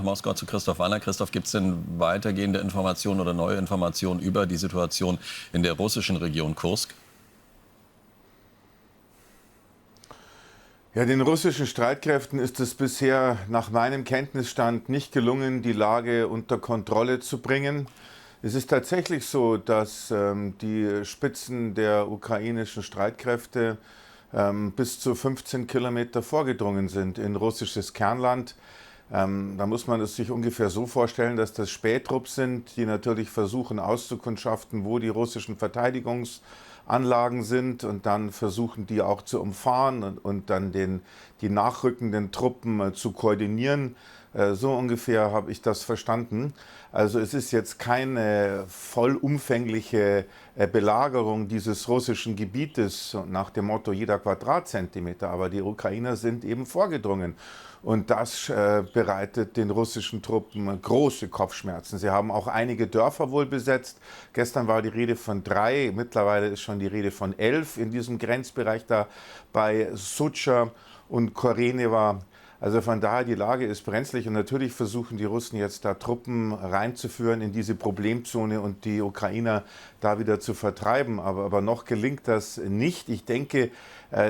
Moskau zu Christoph Wanner. Christoph, gibt es denn weitergehende Informationen oder neue Informationen über die Situation in der russischen Region Kursk? Ja, den russischen Streitkräften ist es bisher nach meinem Kenntnisstand nicht gelungen, die Lage unter Kontrolle zu bringen. Es ist tatsächlich so, dass die Spitzen der ukrainischen Streitkräfte bis zu 15 Kilometer vorgedrungen sind in russisches Kernland. Da muss man es sich ungefähr so vorstellen, dass das Spähtrupps sind, die natürlich versuchen auszukundschaften, wo die russischen Verteidigungsanlagen sind, und dann versuchen die auch zu umfahren und dann die nachrückenden Truppen zu koordinieren. So ungefähr habe ich das verstanden. Also es ist jetzt keine vollumfängliche Belagerung dieses russischen Gebietes nach dem Motto jeder Quadratzentimeter, aber die Ukrainer sind eben vorgedrungen. Und das bereitet den russischen Truppen große Kopfschmerzen. Sie haben auch einige Dörfer wohl besetzt. Gestern war die Rede von 3, mittlerweile ist schon die Rede von 11 in diesem Grenzbereich da bei Sucha und Koreneva. Also von daher, die Lage ist brenzlig, und natürlich versuchen die Russen jetzt da Truppen reinzuführen in diese Problemzone und die Ukrainer da wieder zu vertreiben. Aber noch gelingt das nicht. Ich denke,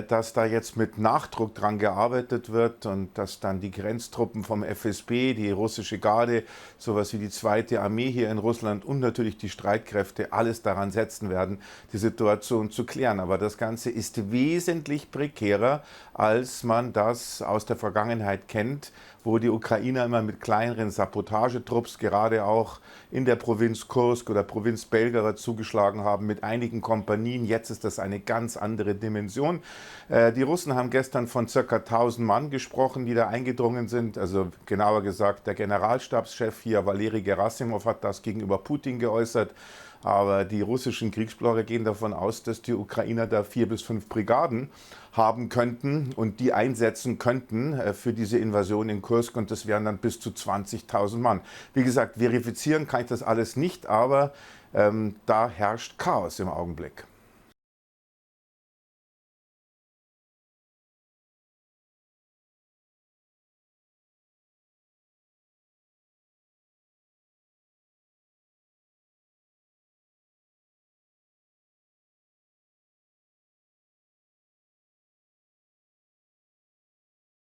dass da jetzt mit Nachdruck dran gearbeitet wird und dass dann die Grenztruppen vom FSB, die russische Garde, sowas wie die 2. Armee hier in Russland und natürlich die Streitkräfte alles daran setzen werden, die Situation zu klären. Aber das Ganze ist wesentlich prekärer, als man das aus der Vergangenheit kennt, wo die Ukrainer immer mit kleineren Sabotagetrupps gerade auch in der Provinz Kursk oder Provinz Belgorod zugeschlagen haben, mit einigen Kompanien. Jetzt ist das eine ganz andere Dimension. Die Russen haben gestern von ca. 1000 Mann gesprochen, die da eingedrungen sind. Also genauer gesagt, der Generalstabschef hier, Valeri Gerasimov, hat das gegenüber Putin geäußert. Aber die russischen Kriegsblogger gehen davon aus, dass die Ukrainer da 4 bis 5 Brigaden haben könnten und die einsetzen könnten für diese Invasion in Kursk. Und das wären dann bis zu 20.000 Mann. Wie gesagt, verifizieren kann ich das alles nicht, aber da herrscht Chaos im Augenblick.